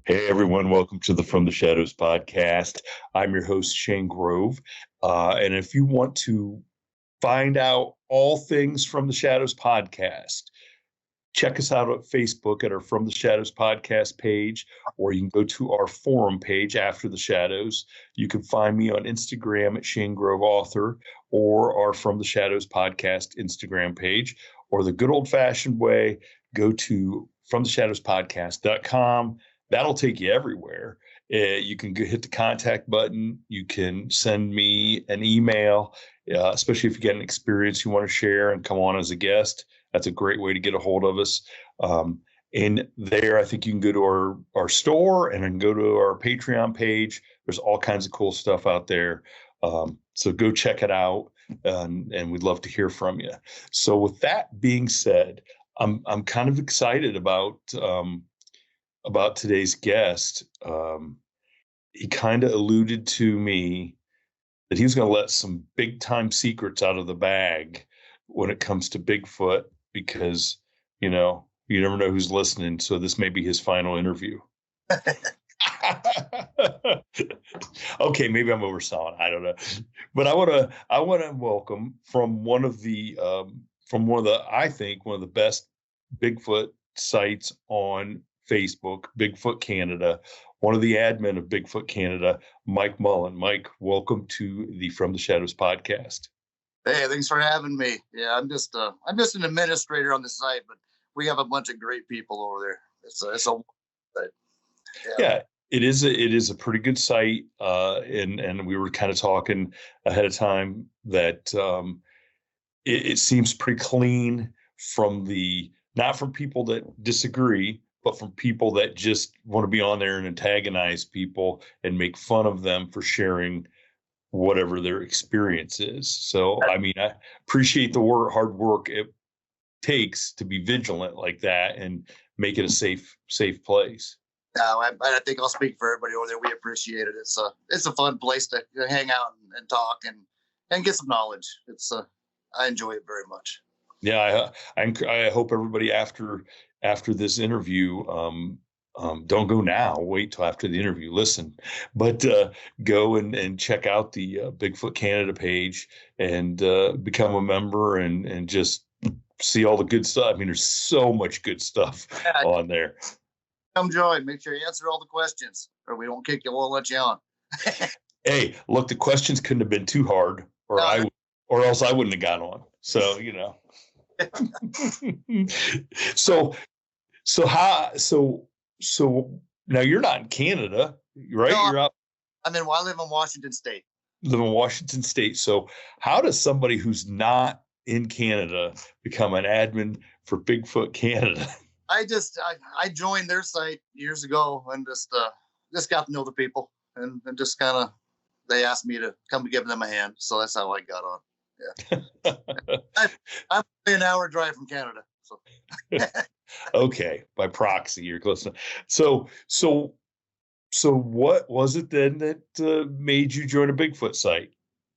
Hey everyone, welcome to the From the Shadows podcast. I'm your host, Shane Grove. And if you want to find out all things From the Shadows podcast, check us out at Facebook at our From the Shadows podcast page, or you can go to our forum page, After the Shadows. You can find me on Instagram at Shane Grove Author, or our From the Shadows podcast Instagram page, or the good old fashioned way, go to FromTheShadowsPodcast.com. That'll take you everywhere. You can hit the contact button. You can send me an email, especially if you get an experience you want to share and come on as a guest. That's a great way to get a hold of us. And there, I think you can go to our store and then go to our Patreon page. There's all kinds of cool stuff out there. So go check it out, and we'd love to hear from you. So with that being said, I'm kind of excited about today's guest. He kind of alluded to me that he was going to let some big time secrets out of the bag when it comes to Bigfoot, because, you never know who's listening. So this may be his final interview. Okay, maybe I'm overselling. I don't know, but I want to welcome from one of the I think one of the best Bigfoot sites on Facebook, Bigfoot Canada, one of the admin of Bigfoot Canada, Mike Mullen. Mike, welcome to the From the Shadows podcast. Hey, thanks for having me. Yeah, I'm just an administrator on the site, but we have a bunch of great people over there. Yeah, it is a pretty good site, and we were kind of talking ahead of time that it seems pretty clean not from people that disagree, but from people that just want to be on there and antagonize people and make fun of them for sharing whatever their experience is. So, I mean, I appreciate the hard work it takes to be vigilant like that and make it a safe place. I think I'll speak for everybody over there. We appreciate it. It's a fun place to hang out and talk and get some knowledge. I enjoy it very much. Yeah, I hope everybody after this interview, don't go now. Wait till after the interview. Listen, but go and check out the Bigfoot Canada page and become a member and just see all the good stuff. I mean, there's so much good stuff on there. Come join. Make sure you answer all the questions, or we won't kick you. We'll let you on. Hey, look, the questions couldn't have been too hard, or else I wouldn't have got on. So So now you're not in Canada, right? No, you're out. I live in Washington State. Live in Washington State. So how does somebody who's not in Canada become an admin for Bigfoot Canada? I joined their site years ago and just got to know the people and just kind of, they asked me to come to give them a hand. So that's how I got on. Yeah. I'm an hour drive from Canada. So. Okay, by proxy, you're close enough. So what was it then that made you join a Bigfoot site?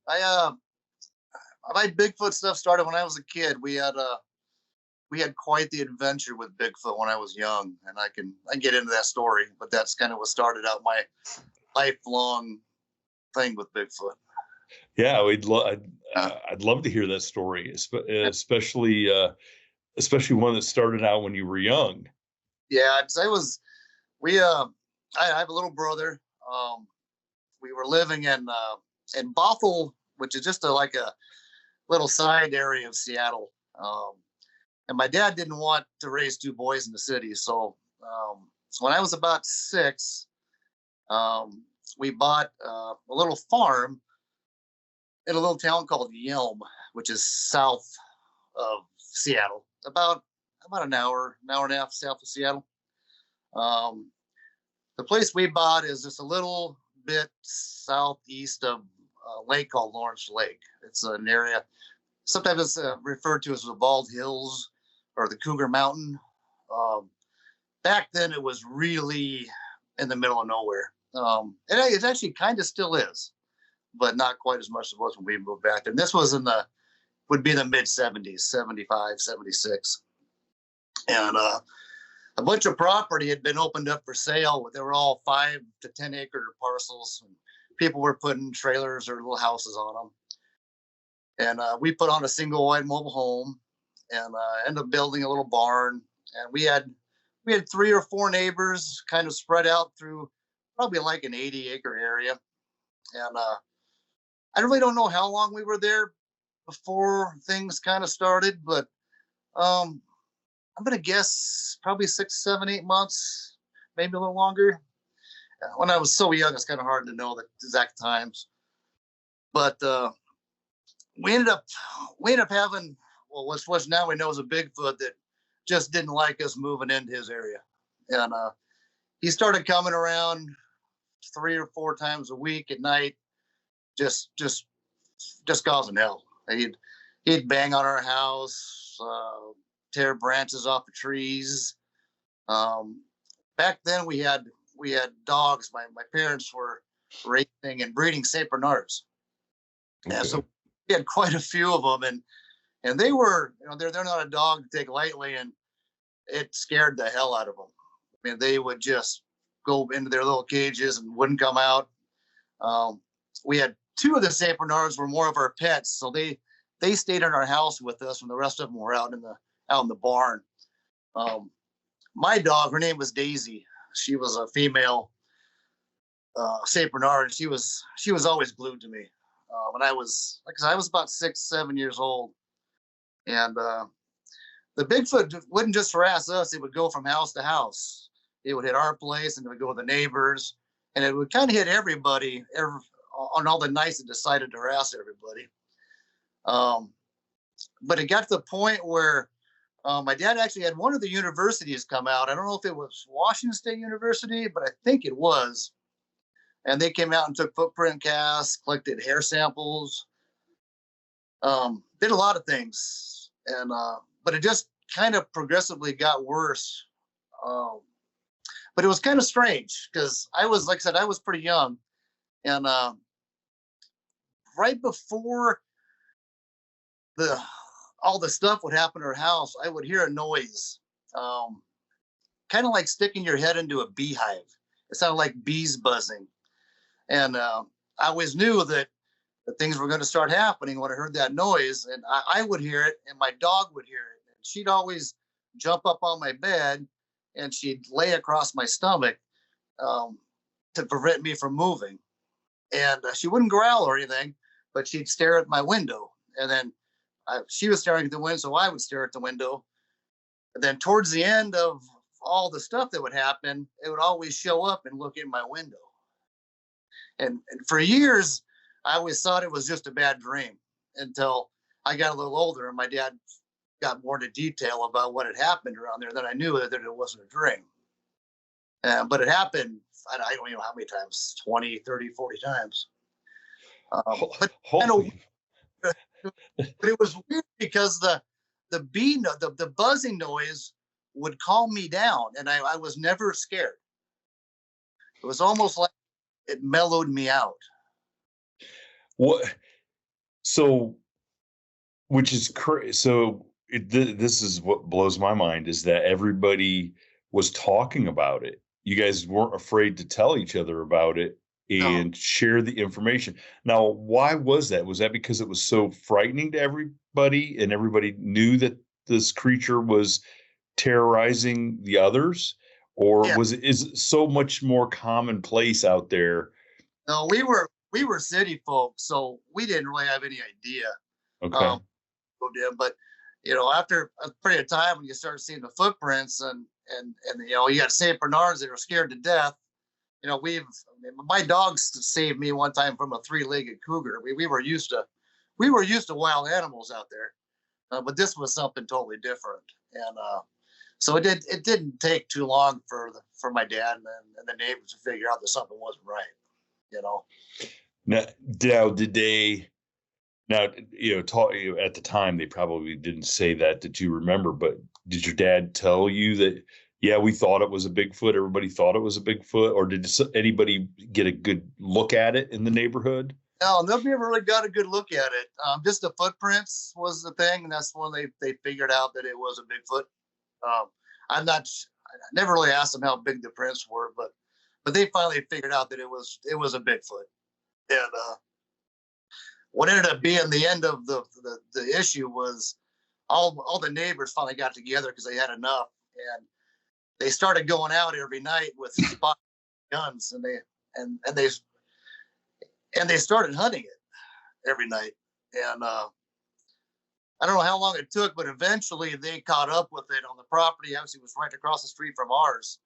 My Bigfoot stuff started when I was a kid. We had quite the adventure with Bigfoot when I was young, and I can get into that story, but that's kind of what started out my lifelong thing with Bigfoot. Yeah, I'd love to hear that story, especially one that started out when you were young. Yeah, I have a little brother. We were living in Bothell, which is just like a little side area of Seattle. And my dad didn't want to raise two boys in the city. So when I was about 6, we bought a little farm in a little town called Yelm, which is south of Seattle, about an hour and a half south of Seattle. The place we bought is just a little bit southeast of a lake called Lawrence Lake. It's an area, sometimes it's referred to as the Bald Hills or the Cougar Mountain. Back then it was really in the middle of nowhere. And it actually kind of still is, but not quite as much as it was when we moved back there. And this was would be the mid 70s, 75, 76. And a bunch of property had been opened up for sale. They were all 5 to 10 acre parcels, and people were putting trailers or little houses on them. And we put on a single wide mobile home, and ended up building a little barn. And we had 3 or 4 neighbors kind of spread out through probably like an 80-acre area. And I really don't know how long we were there before things kind of started, but I'm going to guess probably 6, 7, 8 months, maybe a little longer. When I was so young, it's kind of hard to know the exact times. But we ended up having, well, what's now we know is a Bigfoot that just didn't like us moving into his area. And he started coming around 3 or 4 times a week at night, just causing hell. He'd bang on our house, tear branches off the trees. Back then we had dogs. My parents were raising and breeding Saint Bernards. Okay. Yeah, so we had quite a few of them, and they were, they're not a dog to take lightly, and it scared the hell out of them. I mean, they would just go into their little cages and wouldn't come out. We had 2 of the Saint Bernards were more of our pets, so they stayed in our house with us, and the rest of them were out in the barn. My dog, her name was Daisy. She was a female Saint Bernard, and she was always glued to me. When I was about 6, 7 years old, and the Bigfoot wouldn't just harass us; it would go from house to house. It would hit our place, and it would go to the neighbors, and it would kind of hit everybody on all the nights it decided to harass everybody. But it got to the point where my dad actually had one of the universities come out. I don't know if it was Washington State University, but I think it was. And they came out and took footprint casts, collected hair samples, did a lot of things. And but it just kind of progressively got worse. But it was kind of strange because I was, like I said, I was pretty young. And right before all the stuff would happen to our house, I would hear a noise, kind of like sticking your head into a beehive. It sounded like bees buzzing. And I always knew that things were going to start happening when I heard that noise. And I would hear it, and my dog would hear it. And she'd always jump up on my bed, and she'd lay across my stomach to prevent me from moving. And she wouldn't growl or anything, but she'd stare at my window. And then she was staring at the window, so I would stare at the window. And then towards the end of all the stuff that would happen, it would always show up and look in my window. And for years, I always thought it was just a bad dream until I got a little older and my dad got more into detail about what had happened around there. Then I knew that it wasn't a dream. But it happened, I don't even know how many times, 20, 30, 40 times. But it was weird because the buzzing noise would calm me down, and I was never scared. It was almost like it mellowed me out. What? So, which is crazy. So this is what blows my mind is that everybody was talking about it. You guys weren't afraid to tell each other about it and share the information. Now, why was that? Was that because it was so frightening to everybody and everybody knew that this creature was terrorizing the others? Or is it so much more commonplace out there? No, we were city folks, so we didn't really have any idea. Okay. But after a period of time, when you start seeing the footprints and you got Saint Bernards that are scared to death. My dogs saved me one time from a 3-legged cougar. We were used to wild animals out there, but this was something totally different. And so it didn't take too long for my dad and the neighbors to figure out that something wasn't right. Now, did they? Now, at the time they probably didn't say that you remember, but did your dad tell you that? Yeah, we thought it was a Bigfoot. Everybody thought it was a Bigfoot, or did anybody get a good look at it in the neighborhood? No, nobody ever really got a good look at it. Just the footprints was the thing, and that's when they figured out that it was a Bigfoot. never really asked them how big the prints were, but they finally figured out that it was a Bigfoot. And what ended up being the end of the issue was all the neighbors finally got together because they had enough, and they started going out every night with spot guns, and they started hunting it every night. And I don't know how long it took, but eventually they caught up with it on the property. Obviously, it was right across the street from ours,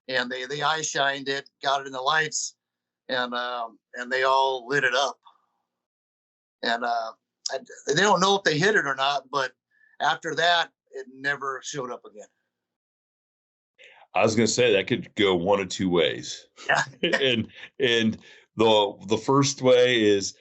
and they eye shined it, got it in the lights, and they all lit it up. And they don't know if they hit it or not, but after that, it never showed up again. I was going to say that could go one of two ways. Yeah. and the first way is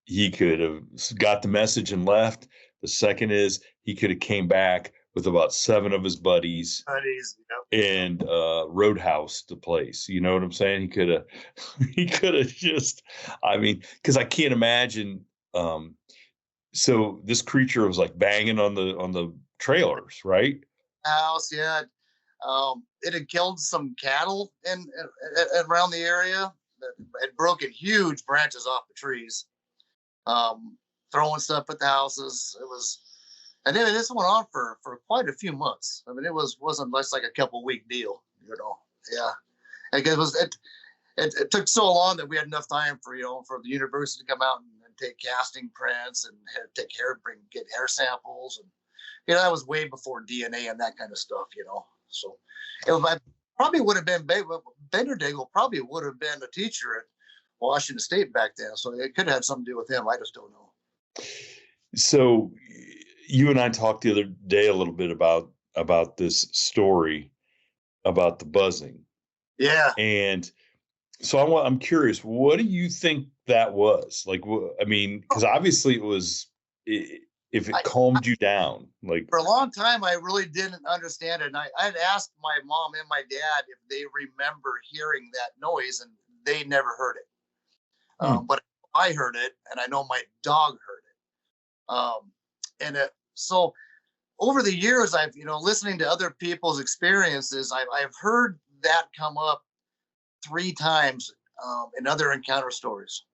he could have got the message and left. The second is he could have came back with about 7 of his buddies yep. and roadhouse the place. You know what I'm saying? He could have just, I mean, because I can't imagine. So this creature was like banging on the trailers, right? House, yeah. It had killed some cattle in around the area. It had broken huge branches off the trees. Throwing stuff at the houses. It was, and then this went on for quite a few months. I mean, wasn't just like a couple week deal, you know. Yeah, and it took so long that we had enough time for the university to come out and take casting prints and get hair samples, and that was way before DNA and that kind of stuff, So I probably would have been Benderdagel probably would have been a teacher at Washington State back then, so it could have had something to do with him. I just don't know. So you and I talked the other day a little bit about this story about the buzzing. Yeah. And so I'm curious, what do you think that was? Like, I mean, because obviously it was, if it calmed you down, like for a long time, I really didn't understand it. And I'd asked my mom and my dad if they remember hearing that noise, and they never heard it. But I heard it, and I know my dog heard it. So over the years, I've, listening to other people's experiences, I've heard that come up 3 times in other encounter stories.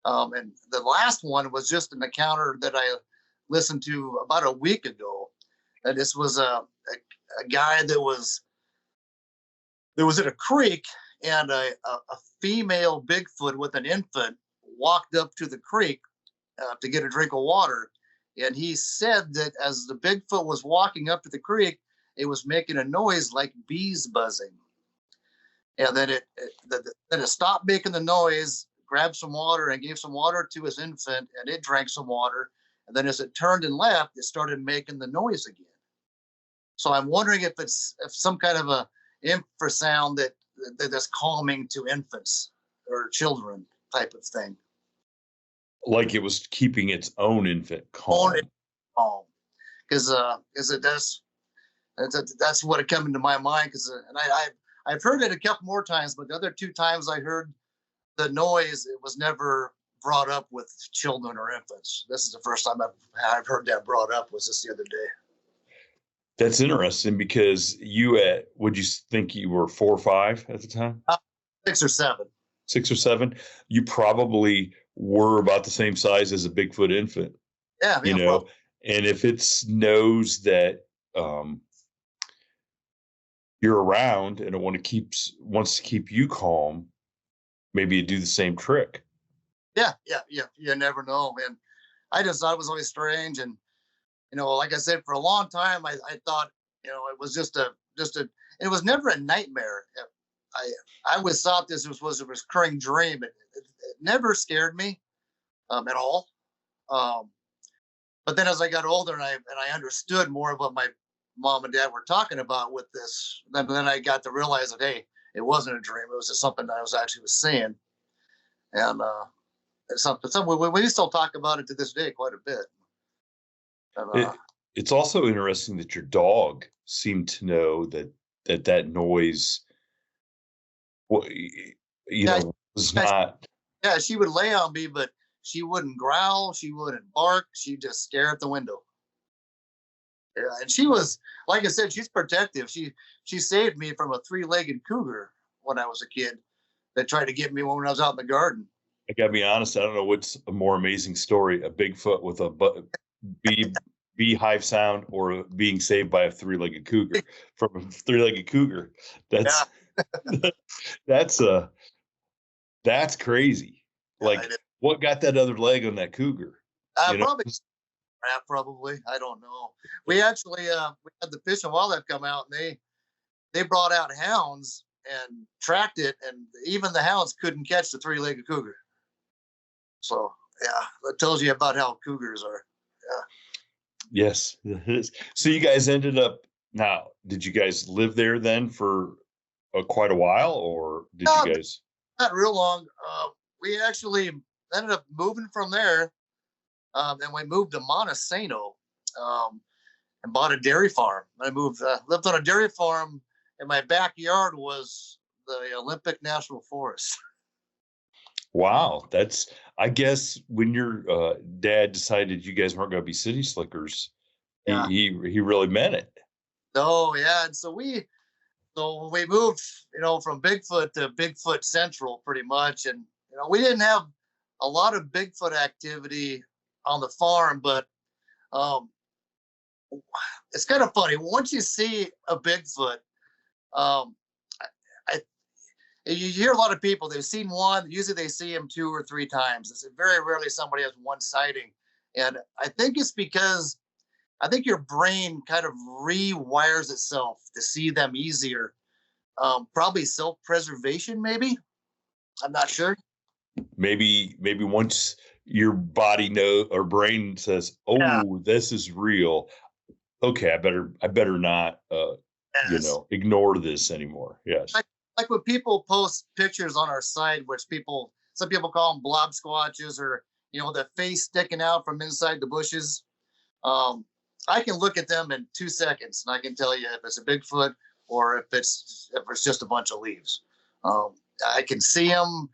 And the last one was just an encounter that I listened to about a week ago. And this was a guy that was at a creek, and a female Bigfoot with an infant walked up to the creek to get a drink of water. And he said that as the Bigfoot was walking up to the creek, it was making a noise like bees buzzing. And then it stopped making the noise, grabbed some water and gave some water to his infant, and it drank some water. And then as it turned and left, it started making the noise again. So I'm wondering if some kind of a infrasound that's calming to infants or children type of thing. Like it was keeping its own infant calm. Because that's what it came into my mind. And I've heard it a couple more times, but the other 2 times I heard the noise, it was never brought up with children or infants. This is the first time I've heard that brought up. Was this the other day? That's interesting, because would you think you were 4 or 5 at the time? 6 or 7. 6 or 7. You probably were about the same size as a Bigfoot infant. Yeah, probably. And if it knows that you're around and it wants to keep you calm, maybe you do the same trick. Yeah. You never know, man. I just thought it was always strange, and like I said, for a long time, I thought, it was just it was never a nightmare. I always thought this was a recurring dream. It never scared me at all. But then as I got older and I understood more of what my mom and dad were talking about with this, then I got to realize that, hey, it wasn't a dream. It was just something that I was actually seeing. And it's something we still talk about it to this day quite a bit. It's also interesting that your dog seemed to know that noise, was not. Yeah, she would lay on me, but she wouldn't growl. She wouldn't bark. She'd just stare at the window. Yeah, and she was, like I said, she's protective. She saved me from a 3-legged cougar when I was a kid that tried to get me when I was out in the garden. I gotta be honest, I don't know what's a more amazing story: a Bigfoot with a beehive sound, or being saved by a 3-legged cougar from a 3-legged cougar. Yeah, That's that's that's crazy. yeah, Like, what got that other leg on that cougar? You know? probably probably. I don't know. We actually we had the Fish and Wildlife come out, and they brought out hounds and tracked it, and even the hounds couldn't catch the 3-legged cougar. So yeah, that tells you about how cougars are. Yeah. Yes, it is. So you guys ended up. Now, did you guys live there then for quite a while, or did you guys? Not real long. We actually ended up moving from there, and we moved to Montesano, and bought a dairy farm. I lived on a dairy farm, and my backyard was the Olympic National Forest. Wow, that's. I guess when your dad decided you guys weren't going to be city slickers, Yeah. he really meant it. Oh yeah, and so we moved, from Bigfoot to Bigfoot Central, pretty much, and we didn't have a lot of Bigfoot activity on the farm, but um, it's kind of funny once you see a Bigfoot. Um, I, you hear a lot of people, they've seen one. Usually they see him 2 or 3 times. It's very rarely somebody has one sighting, and I think it's because I think your brain kind of rewires itself to see them easier. Probably self-preservation, maybe. I'm not sure. Maybe once your body or brain says, Yeah. "Oh, this is real." Okay, I better not Yes. ignore this anymore. Yes. Like when people post pictures on our site, which some people call them blob squatches, or the face sticking out from inside the bushes. I can look at them in 2 seconds, and I can tell you if it's a Bigfoot or if it's just a bunch of leaves. I can see them.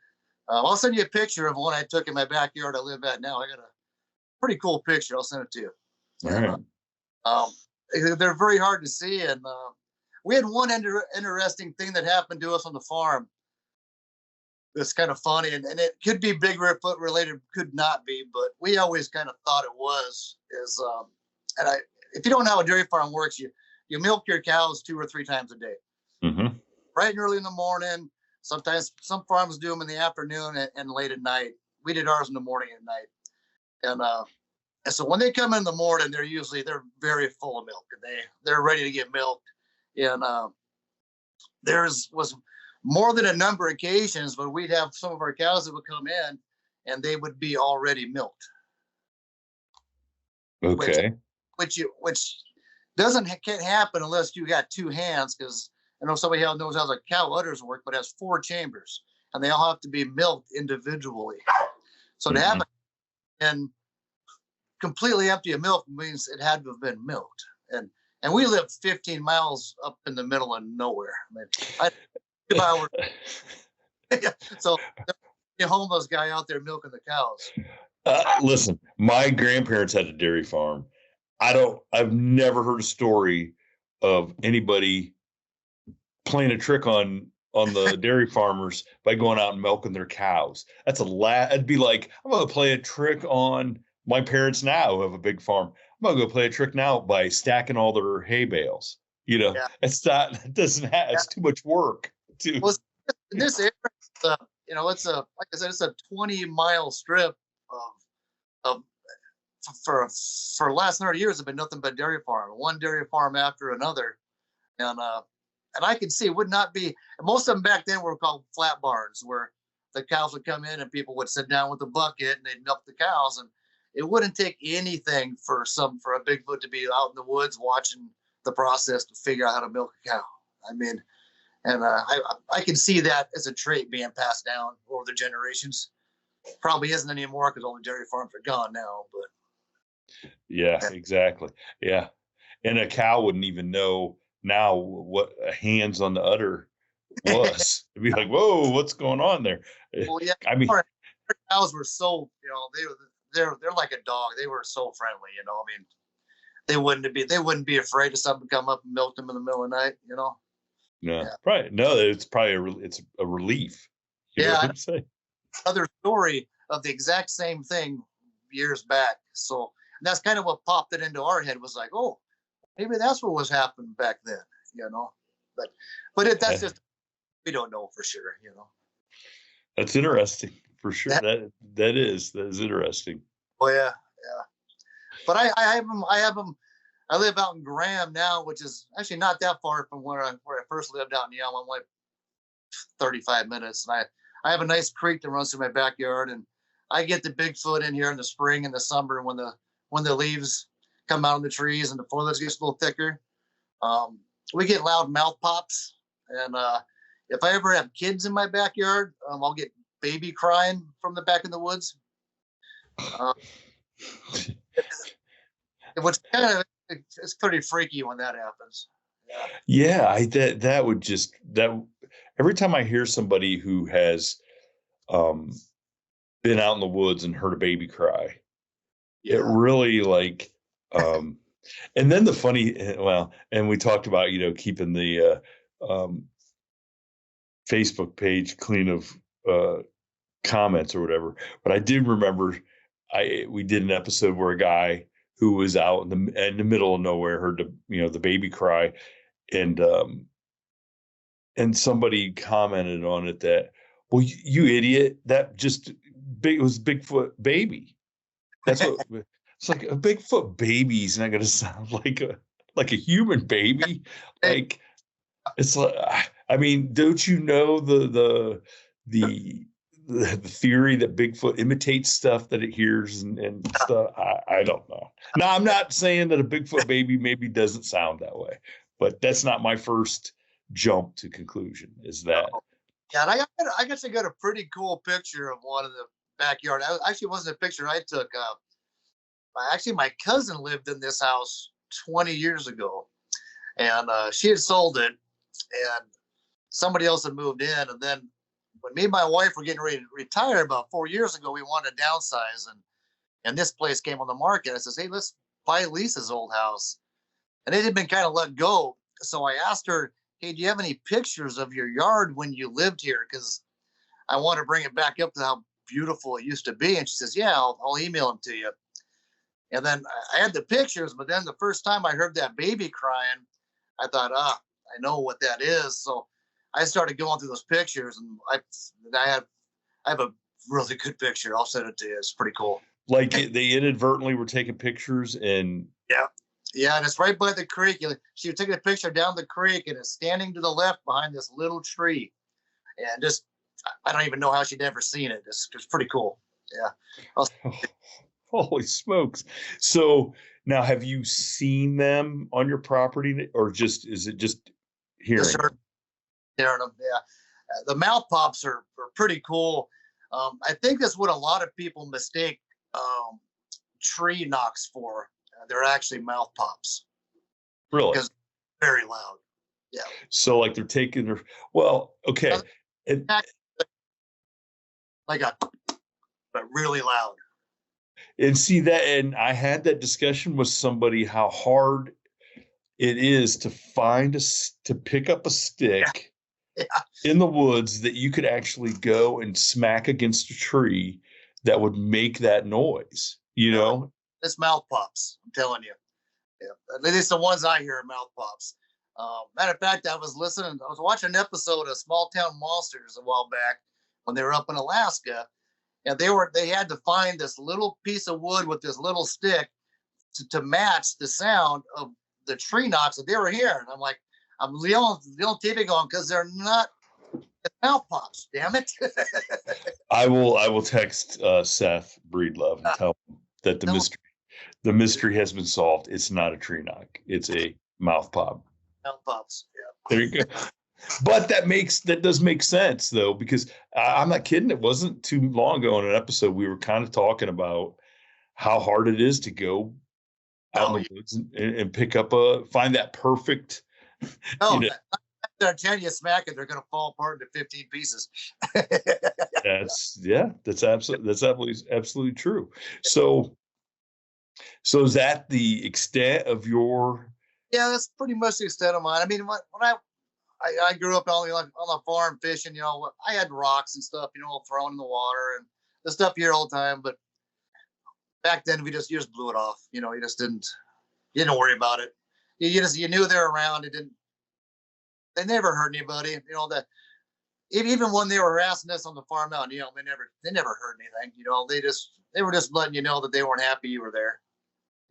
I'll send you a picture of one I took in my backyard I live at now. I got a pretty cool picture. I'll send it to you. All And, right. um, they're very hard to see, and we had one interesting thing that happened to us on the farm. It's kind of funny, and it could be Bigfoot related, could not be, but we always kind of thought it was. If you don't know how a dairy farm works, you milk your cows 2 or 3 times a day, Mm-hmm. bright and early in the morning. Sometimes some farms do them in the afternoon and late at night. We did ours in the morning and night, and so when they come in the morning, they're very full of milk, and they're ready to get milked. And was more than a number of occasions when we'd have some of our cows that would come in, and they would be already milked. Okay. Which can't happen unless you got 2 hands, because I know somebody knows how the cow udders work, but it has 4 chambers, and they all have to be milked individually. So to have it and completely empty of milk means it had to have been milked, and we lived 15 miles up in the middle of nowhere. I so a homeless guy out there milking the cows. Listen, my grandparents had a dairy farm. I've never heard a story of anybody playing a trick on the dairy farmers by going out and milking their cows. It'd be like, I'm going to play a trick on my parents now who have a big farm. I'm going to go play a trick now by stacking all their hay bales. Yeah. It's not, it doesn't have, it's too much work. Well, in this area, it's like I said, it's a 20-mile strip of for the last 100 years have been nothing but dairy farm, one dairy farm after another, and I can see it would not be. Most of them back then were called flat barns, where the cows would come in and people would sit down with a bucket and they'd milk the cows, and it wouldn't take anything for a Bigfoot to be out in the woods watching the process to figure out how to milk a cow. I mean, and I can see that as a trait being passed down over the generations. Probably isn't anymore because all the dairy farms are gone now, but yeah, exactly. Yeah. And a cow wouldn't even know now what a hands on the udder was. It'd be like, whoa, what's going on there? Well, yeah. I mean, our cows were so, they're like a dog. They were so friendly, I mean, they wouldn't be afraid of something to come up and milk them in the middle of the night, you know? No, Yeah. right. No, it's probably it's a relief. You know Yeah. what I'm saying? Another story of the exact same thing years back. So that's kind of what popped it into our head was like, oh, maybe that's what was happening back then, you know? That's just, we don't know for sure, you know? That's interesting for sure. That, That is interesting. oh yeah. Yeah. But I live out in Graham now, which is actually not that far from where I first lived out in Yelm. I'm like 35 minutes. And I have a nice creek that runs through my backyard, and I get the Bigfoot in here in the spring and the summer when the leaves come out of the trees and the foliage gets a little thicker. We get loud mouth pops, and if I ever have kids in my backyard, I'll get baby crying from the back in the woods. Which kind of it's pretty freaky when that happens. Yeah, that would just that every time I hear somebody who has been out in the woods and heard a baby cry, it really like and then the funny and we talked about, you know, keeping the Facebook page clean of comments or whatever. But I did remember we did an episode where a guy who was out in the middle of nowhere heard the baby cry, and somebody commented on it that, well, you idiot, that just it was Bigfoot baby. That's what it's like. A Bigfoot baby is not going to sound like a human baby. Like, it's like, I mean, don't you know the theory that Bigfoot imitates stuff that it hears and stuff? I don't know. Now, I'm not saying that a Bigfoot baby maybe doesn't sound that way, but that's not my first jump to conclusion, is that. Yeah, and I guess I got a pretty cool picture of one in the backyard. Actually, wasn't a picture I took. Actually, my cousin lived in this house 20 years ago, and she had sold it, and somebody else had moved in. And then when me and my wife were getting ready to retire about 4 years ago, we wanted to downsize, and this place came on the market. I says, hey, let's buy Lisa's old house, and it had been kind of let go. So I asked her, hey, do you have any pictures of your yard when you lived here? Because I want to bring it back up to how beautiful it used to be. And she says, yeah, I'll email them to you. And then I had the pictures, but then the first time I heard that baby crying, I thought, I know what that is. So I started going through those pictures, and I have a really good picture. I'll send it to you. It's pretty cool. Like they inadvertently were taking pictures, and yeah, and it's right by the creek. She was taking a picture down the creek, and it's standing to the left behind this little tree. And just, I don't even know how she'd ever seen it. It's pretty cool. Yeah. Holy smokes. So now, have you seen them on your property, or is it just hearing them? Hearing them, yeah. The mouth pops are pretty cool. I think that's what a lot of people mistake tree knocks for. They're actually mouth pops. Really? Because they're very loud. Yeah. So like they're taking their, well, okay. Like but really loud. And see that, and I had that discussion with somebody, how hard it is to pick up a stick in the woods that you could actually go and smack against a tree that would make that noise, you know? It's mouth pops, I'm telling you. Yeah, at least the ones I hear are mouth pops. Matter of fact, I was watching an episode of Small Town Monsters a while back when they were up in Alaska, and they had to find this little piece of wood with this little stick to match the sound of the tree knocks that they were hearing. I'm like, I'm yelling TV going, because they're not mouth pops, damn it. I will text Seth Breedlove and tell him that the mystery has been solved. It's not a tree knock. It's a mouth pop. Mouth pops. Yeah. There you go. But that does make sense, though, because I'm not kidding. It wasn't too long ago in an episode we were kind of talking about how hard it is to go out in the woods and find that perfect. They're 10 you smack it, they're going to fall apart into 15 pieces. That's absolutely true. So So is that the extent of your? Yeah, that's pretty much the extent of mine. I mean, when I grew up only like on a farm fishing, I had rocks and stuff, thrown in the water and the stuff here all the time. But back then, you just blew it off. You just you didn't worry about it. You knew they were around. They never hurt anybody. That even when they were harassing us on the farm out, they never hurt anything. They were just letting you know that they weren't happy you were there.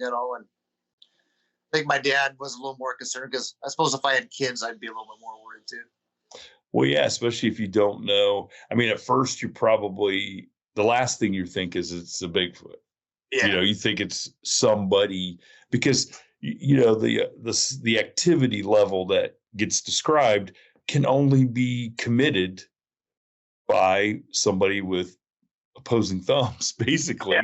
And I think my dad was a little more concerned because I suppose if I had kids, I'd be a little bit more worried too. Well, yeah, especially if you don't know. I mean, at first, you're probably the last thing you think is it's a Bigfoot. Yeah. You think it's somebody because the activity level that gets described can only be committed by somebody with opposing thumbs. Basically,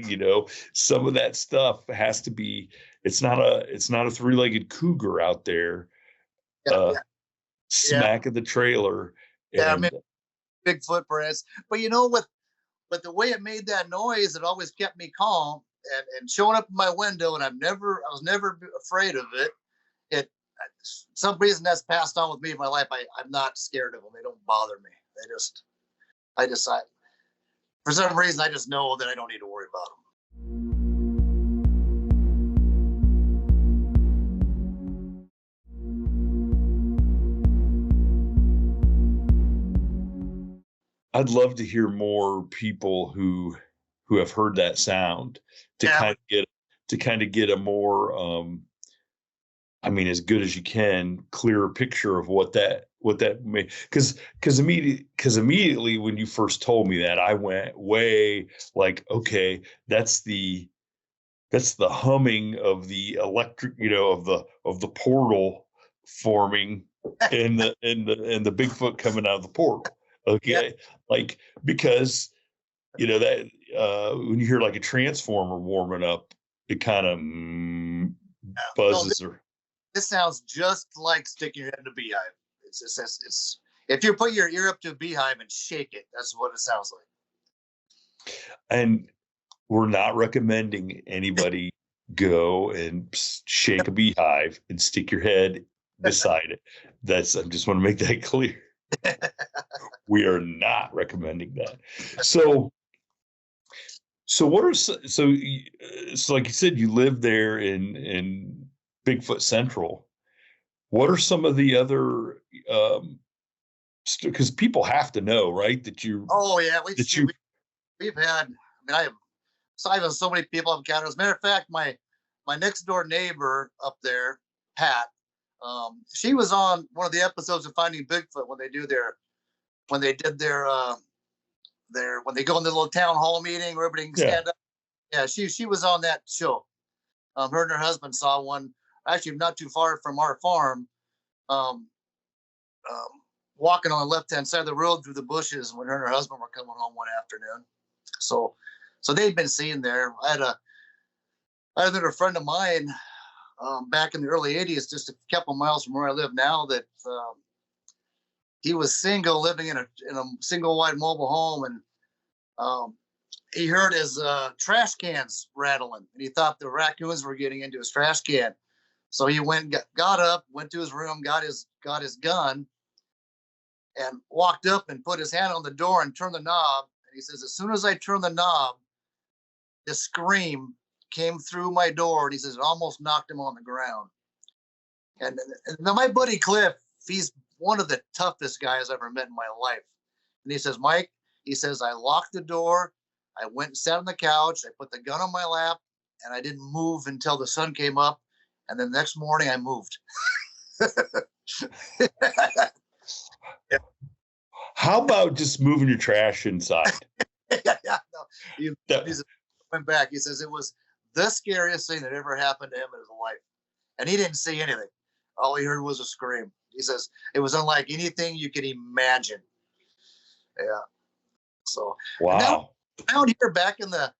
some of that stuff has to be. It's not a three-legged cougar out there, Yeah. Yeah. smack of the trailer. Yeah. I And mean, Bigfoot perhaps, but but the way it made that noise, it always kept me calm and showing up in my window, and I was never afraid of it. It, some reason that's passed on with me in my life. I'm not scared of them. They don't bother me. I decide for some reason, I just know that I don't need to worry about them. I'd love to hear more people who have heard that sound to kind of get a more I mean, as good as you can, clearer picture of what that may, because immediately when you first told me that, I went way like, okay, that's the humming of the electric, of the portal forming and the Bigfoot coming out of the portal. Okay, like because that when you hear like a transformer warming up, it kind of buzzes or. This sounds just like sticking your head in a beehive. It's if you put your ear up to a beehive and shake it, that's what it sounds like. And we're not recommending anybody go and shake a beehive and stick your head beside it. I just want to make that clear. We are not recommending that. So what are so like you said, you live there in Bigfoot Central. What are some of the other because people have to know, right? Oh yeah, we've had. I have so many people I've encountered. As a matter of fact, my next door neighbor up there, Pat, she was on one of the episodes of Finding Bigfoot when they did their when they go in the little town hall meeting where everybody can stand up. Yeah, she was on that show. Her and her husband saw one actually not too far from our farm. Um, Walking on the left-hand side of the road through the bushes when her and her husband were coming home one afternoon. So they'd been seen there. I had another friend of mine back in the early 80s, just a couple miles from where I live now, that he was single, living in a single wide mobile home, and he heard his trash cans rattling, and he thought the raccoons were getting into his trash can. So he got up, went to his room, got his gun, and walked up and put his hand on the door and turned the knob. And he says, as soon as I turned the knob, this scream came through my door, and he says it almost knocked him on the ground. And now my buddy Cliff, he's one of the toughest guys I've ever met in my life. And he says, Mike, he says, I locked the door, I went and sat on the couch, I put the gun on my lap, and I didn't move until the sun came up. And then the next morning I moved. Yeah. How about just moving your trash inside? No. He went back. He says it was the scariest thing that ever happened to him in his life. And he didn't see anything. All he heard was a scream. He says it was unlike anything you could imagine. Yeah. So wow. Down here back in the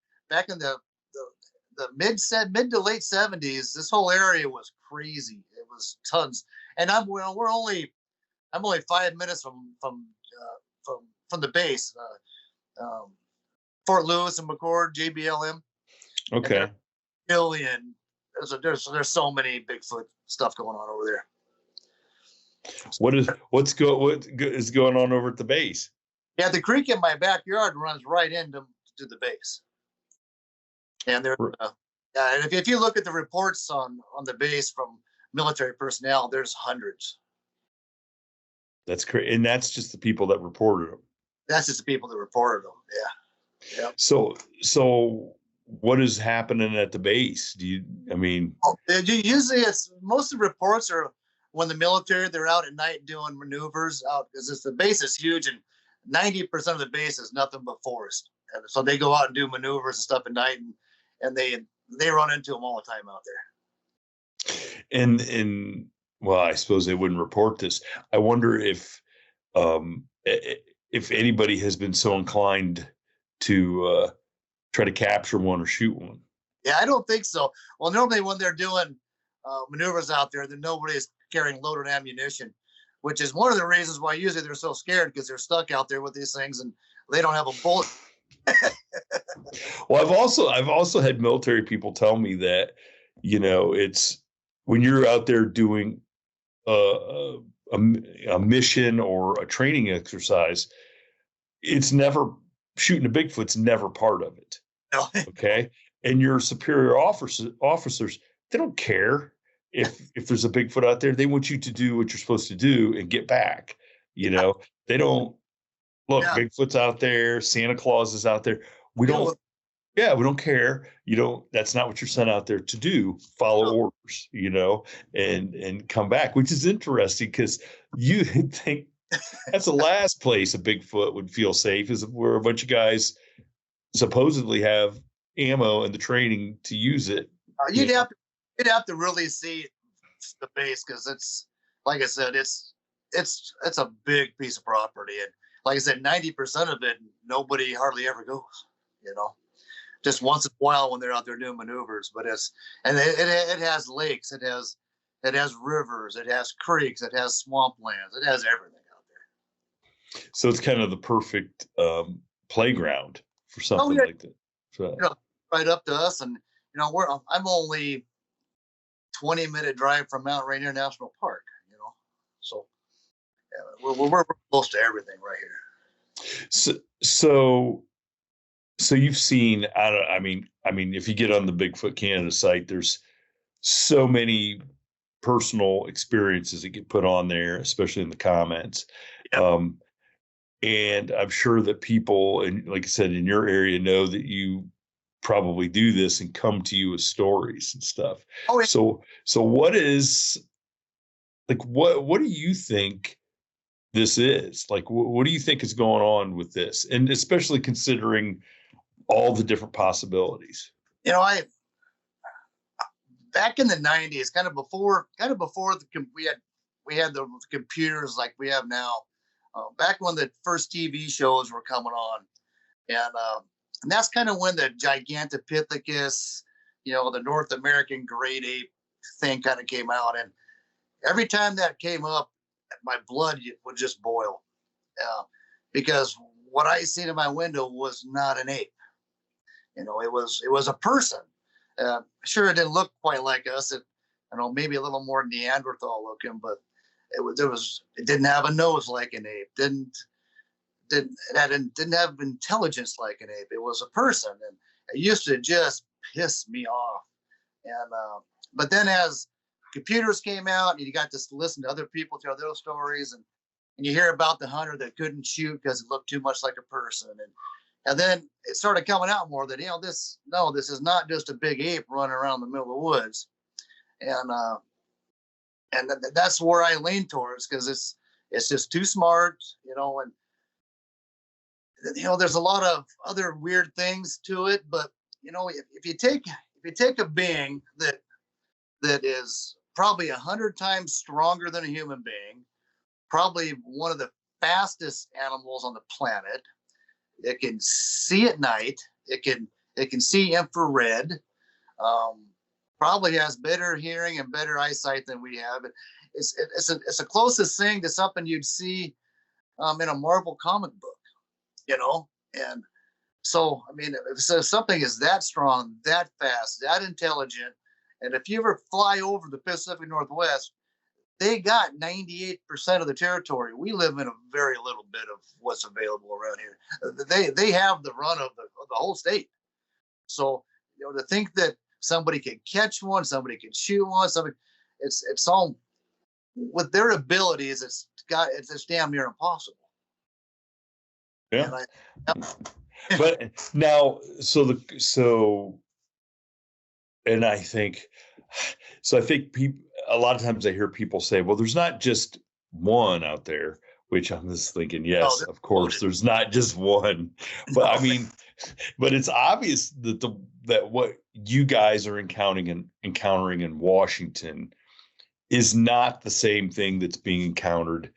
mid to late 70s, this whole area was crazy. It was tons. And I'm only 5 minutes from the base, Fort Lewis and McCord, JBLM. Okay. billion. There's so many Bigfoot stuff going on over there. What is going on over at the base? Yeah, the creek in my backyard runs right into the base, and there. Yeah, and if you look at the reports on the base from military personnel, there's hundreds. That's crazy, and that's just the people that reported them. That's just the people that reported them. Yeah. Yep. So what is happening at the base? Usually it's most of the reports are when the military, they're out at night doing maneuvers out because the base is huge and 90% of the base is nothing but forest. And so they go out and do maneuvers and stuff at night and they run into them all the time out there. And well, I suppose they wouldn't report this. I wonder if anybody has been so inclined to try to capture one or shoot one. Yeah, I don't think so. Well, normally when they're doing maneuvers out there, then nobody's carrying loaded ammunition, which is one of the reasons why usually they're so scared because they're stuck out there with these things and they don't have a bullet. Well, I've also had military people tell me that, it's when you're out there doing a mission or a training exercise, it's never shooting a Bigfoot's never part of it. No. Okay. And your superior officers, they don't care if there's a Bigfoot out there. They want you to do what you're supposed to do and get back. They don't look, yeah. Bigfoot's out there. Santa Claus is out there. We don't care. That's not what you're sent out there to do. Follow orders, and come back, which is interesting because you think that's the last place a Bigfoot would feel safe is where a bunch of guys supposedly have ammo and the training to use it. You'd have to really see the base because it's, like I said, it's a big piece of property. And like I said, 90% of it, nobody hardly ever goes, just once in a while when they're out there doing maneuvers. But it has lakes, it has rivers, it has creeks, it has swamplands, it has everything out there. So it's kind of the perfect playground for something like that. So. Right up to us, and I'm only 20-minute drive from Mount Rainier National Park. So yeah, we're close to everything right here. So you've seen, I mean, if you get on the Bigfoot Canada site, there's so many personal experiences that get put on there, especially in the comments. Yep. And I'm sure that people, and like I said, in your area know that you probably do this and come to you with stories and stuff. Oh, yeah. So what is, like, what do you think this is? Like, what do you think is going on with this? And especially considering all the different possibilities. Back in the 90s, kind of before we had the computers like we have now, back when the first TV shows were coming on, and that's kind of when the Gigantopithecus, the North American great ape thing kind of came out. And every time that came up, my blood would just boil, because what I seen in my window was not an ape. It was a person. Sure, it didn't look quite like us. Maybe a little more Neanderthal looking, but it didn't have a nose like an ape. Didn't have intelligence like an ape. It was a person, and it used to just piss me off. And but then as computers came out, and you got to listen to other people tell their stories, and you hear about the hunter that couldn't shoot because it looked too much like a person, and then it started coming out more that this is not just a big ape running around the middle of the woods, and that's where I lean towards because it's just too smart, and there's a lot of other weird things to it, but if you take a being that is probably 100 times stronger than a human being, probably one of the fastest animals on the planet. It can see at night. It can see infrared. Probably has better hearing and better eyesight than we have. It's the closest thing to something you'd see in a Marvel comic book, and So, I mean, if something is that strong, that fast, that intelligent, and if you ever fly over the Pacific Northwest, they got 98% of the territory. We live in a very little bit of what's available around here. They have the run of the whole state. So, to think that somebody could catch one, somebody could shoot one, somebody, it's all with their abilities. It's damn near impossible. Yeah. And But now, and I think people, a lot of times I hear people say, well, there's not just one out there, which I'm just thinking, yes, of course, there's not just one, but I mean, but it's obvious that that what you guys are encountering in Washington is not the same thing that's being encountered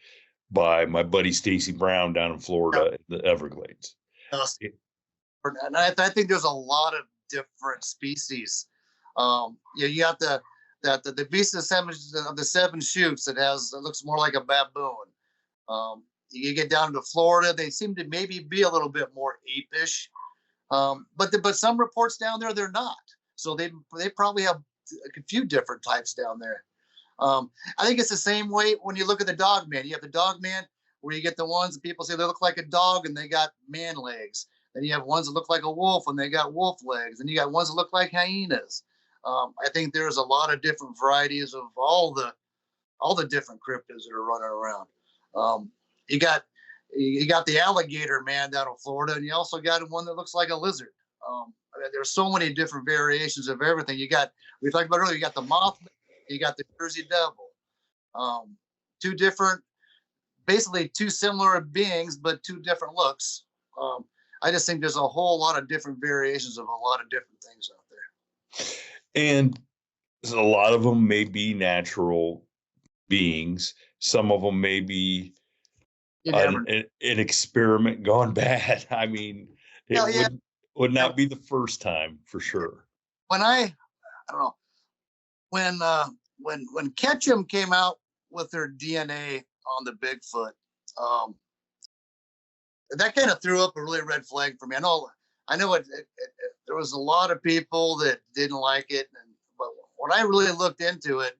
by my buddy Stacy Brown down in Florida, in the Everglades. And I think there's a lot of different species. You got the beast of the seven shoots that looks more like a baboon. You get down to Florida, they seem to maybe be a little bit more apish. But some reports down there they're not. So they probably have a few different types down there. I think it's the same way when you look at the dog man. You have the dog man where you get the ones that people say they look like a dog and they got man legs. Then you have ones that look like a wolf and they got wolf legs. And you got ones that look like hyenas. I think there's a lot of different varieties of all the different cryptids that are running around. You got the alligator man down in Florida, and you also got one that looks like a lizard. There's so many different variations of everything. We talked about earlier, you got the moth, you got the Jersey devil. Two different, basically two similar beings, but two different looks. I just think there's a whole lot of different variations of a lot of different things out there. And a lot of them may be natural beings. Some of them may be an experiment gone bad. I mean, it would not be the first time for sure. I don't know, when Ketchum came out with their DNA on the Bigfoot, that kind of threw up a really red flag for me. I know there was a lot of people that didn't like it, but when I really looked into it,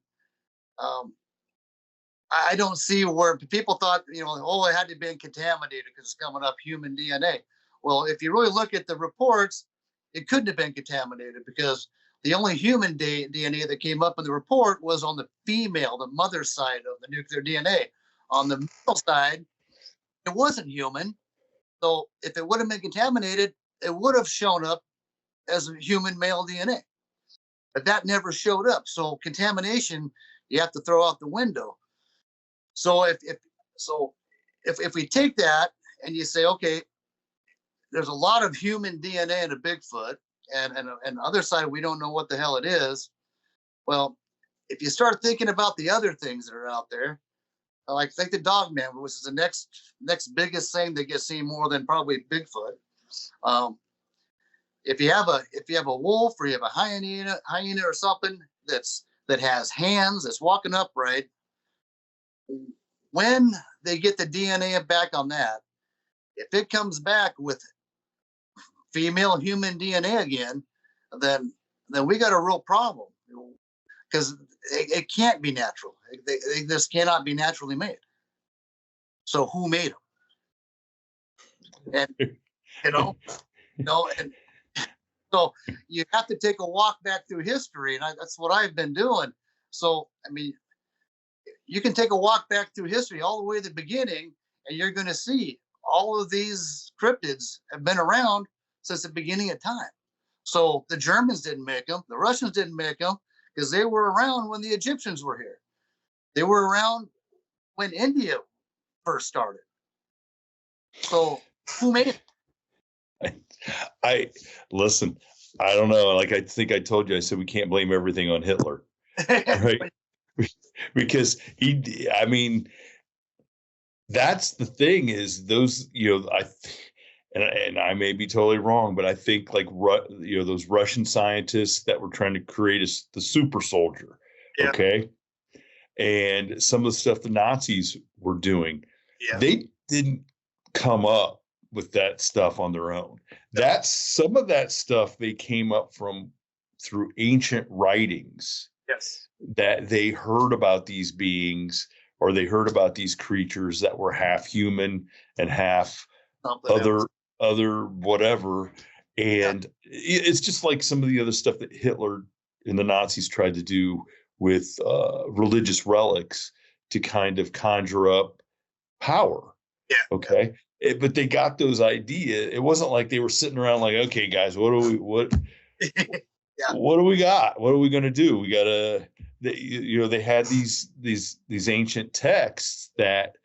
I don't see where people thought, it had to be contaminated because it's coming up human DNA. Well, if you really look at the reports, it couldn't have been contaminated because the only human DNA that came up in the report was on the female, the mother side of the nuclear DNA. On the male side, it wasn't human. So if it would have been contaminated, it would have shown up as human male DNA. But that never showed up. So contamination, you have to throw out the window. So if we take that and you say, okay, there's a lot of human DNA in a Bigfoot, and the other side, we don't know what the hell it is. Well, if you start thinking about the other things that are out there, like the dog man, which is the next biggest thing that gets seen more than probably Bigfoot. If you have a wolf or you have a hyena or something that has hands, that's walking upright, when they get the DNA back on that, if it comes back with female human DNA again, then we got a real problem because it can't be natural. This cannot be naturally made. So who made them? And and so you have to take a walk back through history, and that's what I've been doing. So I mean, you can take a walk back through history all the way to the beginning, and you're going to see all of these cryptids have been around since the beginning of time. So the Germans didn't make them, the Russians didn't make them, because they were around when the Egyptians were here. They were around when India first started. So who made it? Listen, I don't know. Like I think I told you, I said we can't blame everything on Hitler, right? Because that's the thing is those, and I may be totally wrong, but I think those Russian scientists that were trying to create the super soldier, okay, and some of the stuff the Nazis were doing, they didn't come up with that stuff on their own. That's some of that stuff they came up from through ancient writings. Yes. That they heard about these beings, or they heard about these creatures that were half human and half other whatever. And it's just like some of the other stuff that Hitler and the Nazis tried to do with religious relics to kind of conjure up power. Yeah. Okay. But they got those ideas. It wasn't like they were sitting around like, okay, guys, what do we got? What are we going to do? We got to, they had these ancient texts that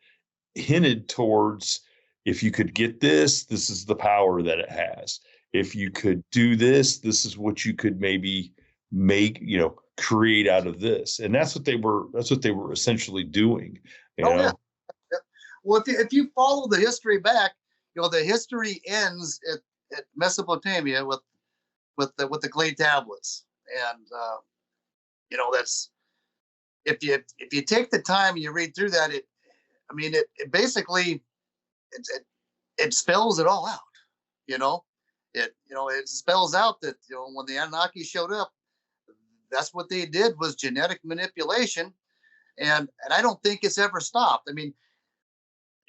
hinted towards, if you could get this is the power that it has. If you could do this is what you could maybe make, create out of this. And that's what they were essentially doing, you know? Yeah. Well, if you follow the history back, the history ends at Mesopotamia with the clay tablets, and that's, if you take the time and you read through that, it basically it spells it all out. It spells out that when the Anunnaki showed up, that's what they did, was genetic manipulation, and I don't think it's ever stopped. I mean,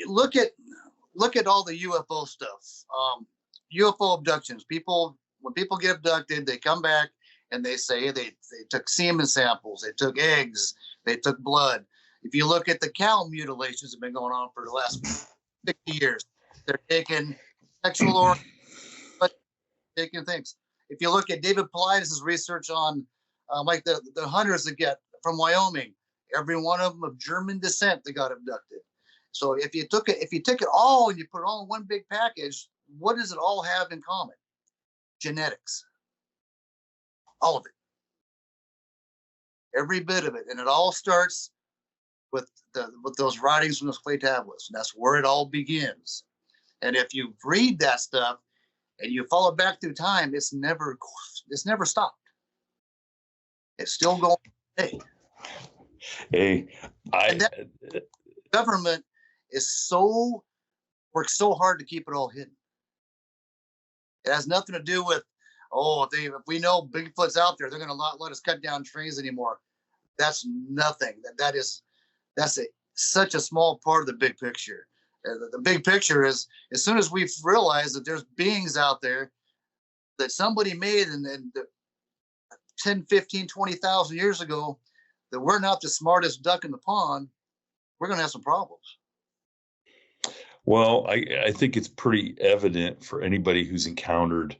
look at all the UFO stuff, UFO abductions. When people get abducted, they come back and they say they took semen samples, they took eggs, they took blood. If you look at the cow mutilations that have been going on for the last 50 years, they're taking sexual organs, but taking things. If you look at David Paulides' research on like the hunters that get from Wyoming, every one of them of German descent that got abducted. So if you took it all and you put it all in one big package, what does it all have in common? Genetics. All of it. Every bit of it. And it all starts with those writings from those clay tablets. And that's where it all begins. And if you read that stuff and you follow back through time, it's never stopped. It's still going today. Hey, Government works so hard to keep it all hidden. It has nothing to do with, if we know Bigfoot's out there, they're going to not let us cut down trees anymore. That's nothing. That's such a small part of the big picture. The big picture is, as soon as we've realized that there's beings out there that somebody made in 10, 15, 20,000 years ago, that we're not the smartest duck in the pond, we're going to have some problems. Well, I think it's pretty evident for anybody who's encountered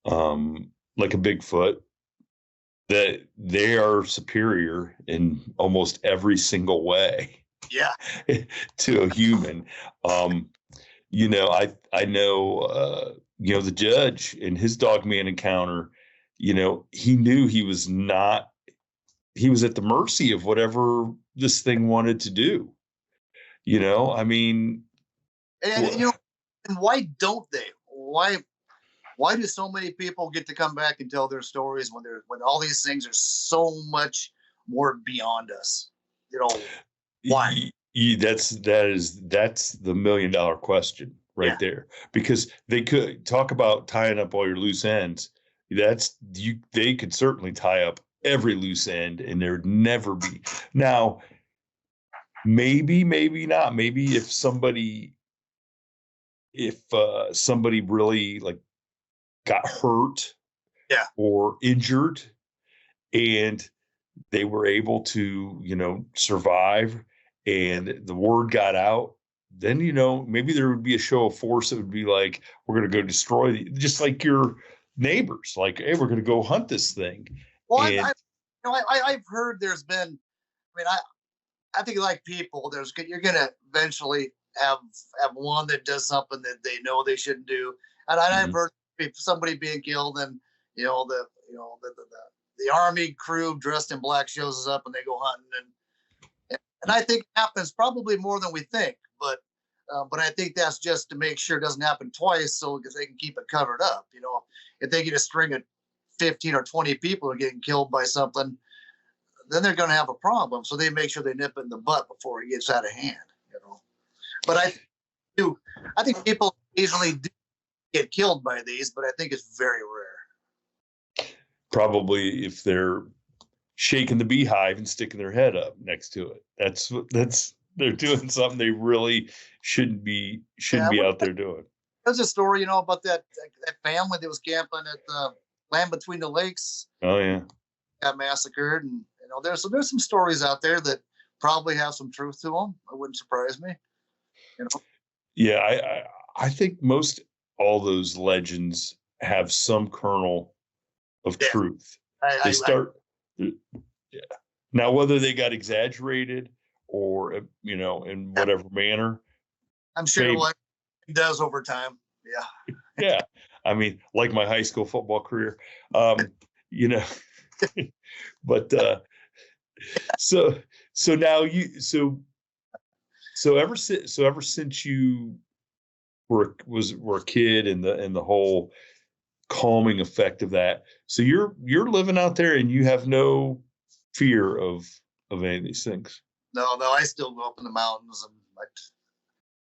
like a Bigfoot that they are superior in almost every single way. Yeah. To a human. I know the judge in his Dogman encounter, he knew he was at the mercy of whatever this thing wanted to do. I mean, and why don't they? Why do so many people get to come back and tell their stories when all these things are so much more beyond us? Why? That's the $1 million question right there, because they could talk about tying up all your loose ends. They could certainly tie up every loose end, and there'd never be. Now, maybe not. Maybe if somebody really like got hurt, or injured, and they were able to, survive, and the word got out, then, maybe there would be a show of force that would be like, we're going to go destroy just like your neighbors, like, hey, we're going to go hunt this thing. Well, I've heard there's been, I think like people, you're going to eventually have one that does something that they know they shouldn't do. And I've heard somebody being killed, and, the army crew dressed in black shows up and they go hunting, and I think it happens probably more than we think, but I think that's just to make sure it doesn't happen twice, so because they can keep it covered up. If they get a string of 15 or 20 people are getting killed by something, then they're going to have a problem. So they make sure they nip it in the butt before it gets out of hand. But I think people occasionally do get killed by these, but I think it's very rare. Probably if they're shaking the beehive and sticking their head up next to it. They're doing something they really shouldn't be out there doing. There's a story, about that family that was camping at the Land Between the Lakes. Oh yeah, got massacred, and there's some stories out there that probably have some truth to them. It wouldn't surprise me. Yeah, I think most all those legends have some kernel of truth. Yeah. Now, whether they got exaggerated or in whatever manner, I'm sure it does over time. Yeah. Yeah. I mean, like my high school football career, but so now ever since you were a kid and the whole calming effect of that, so you're living out there and you have no fear of any of these things. No, I still go up in the mountains, and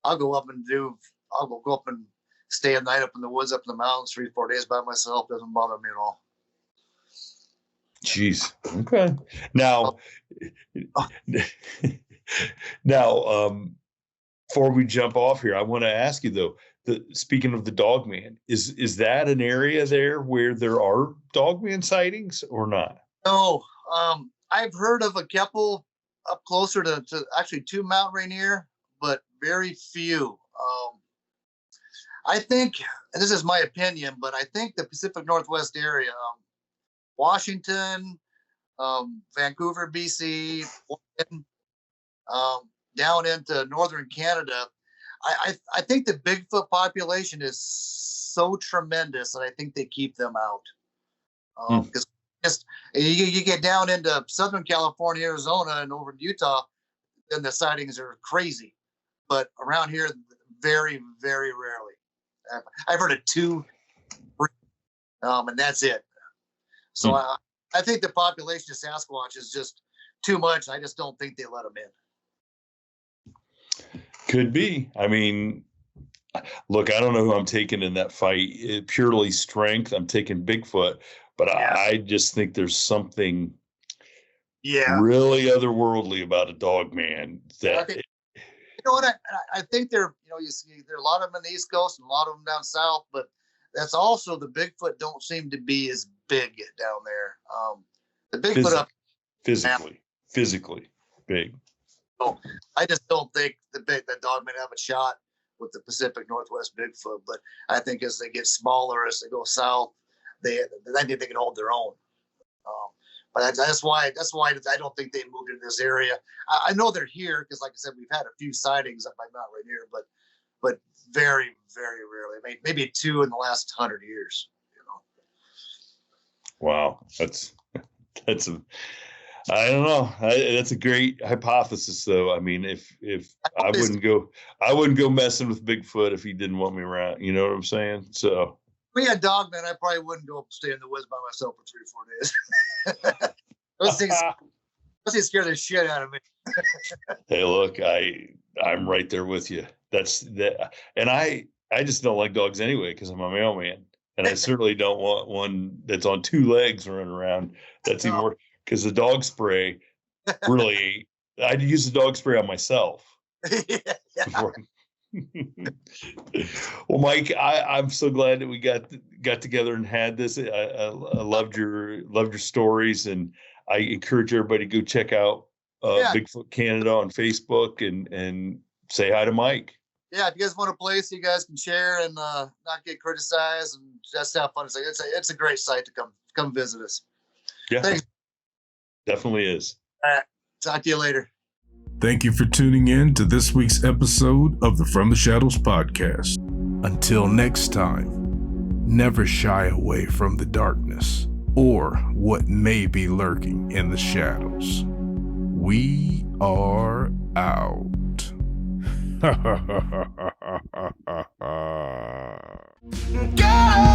I'll go up and stay a night up in the woods, up in the mountains, 3-4 days by myself. Doesn't bother me at all. Jeez. Okay. Now, before we jump off here, I want to ask you though, speaking of the Dogman, is that an area there where there are Dogman sightings or not? No. I've heard of a couple up closer to actually to Mount Rainier, but very few. I think, and this is my opinion, but I think the Pacific Northwest area, Washington, Vancouver, BC, down into northern Canada, I think the Bigfoot population is so tremendous, and I think they keep them out. Because just you get down into Southern California, Arizona, and over in Utah, then the sightings are crazy. But around here, very, very rarely. I've heard of 2, and that's it. So I think the population of Sasquatch is just too much. I just don't think they let them in. Could be. I mean, look, I don't know who I'm taking in that fight. Purely strength, I'm taking Bigfoot, but I just think there's something really otherworldly about a Dogman that. I think you see there are a lot of them on the East Coast and a lot of them down south, but that's also the Bigfoot don't seem to be as big down there. The Bigfoot physically big. So I just don't think the Dogmen have a shot with the Pacific Northwest Bigfoot, but I think as they get smaller, as they go south, I think they can hold their own. But that's why I don't think they moved into this area. I know they're here because, like I said, we've had a few sightings up by Mount Rainier, but very, very rarely. Maybe 2 in the last 100 years. Wow, that's I don't know. That's a great hypothesis, though. I mean, if I wouldn't go messing with Bigfoot if he didn't want me around. You know what I'm saying? So. If we had Dogman, I probably wouldn't go stay in the woods by myself for 3 or 4 days. Those things scare the shit out of me. Hey, look, I'm right there with you. That's that, and I just don't like dogs anyway because I'm a mailman, and I certainly don't want one that's on 2 legs running around. That's even more because the dog spray. Really, I'd use the dog spray on myself. Well, Mike, I'm so glad that we got together and had this. I loved your stories, and I encourage everybody to go check out Bigfoot Canada on Facebook and say hi to Mike. Yeah, if you guys want a place you guys can share and not get criticized and just have fun, it's a great site to come visit us. Yeah, thanks. Definitely is. All right, talk to you later. Thank you for tuning in to this week's episode of the From the Shadows podcast. Until next time, never shy away from the darkness or what may be lurking in the shadows. We are out. Go!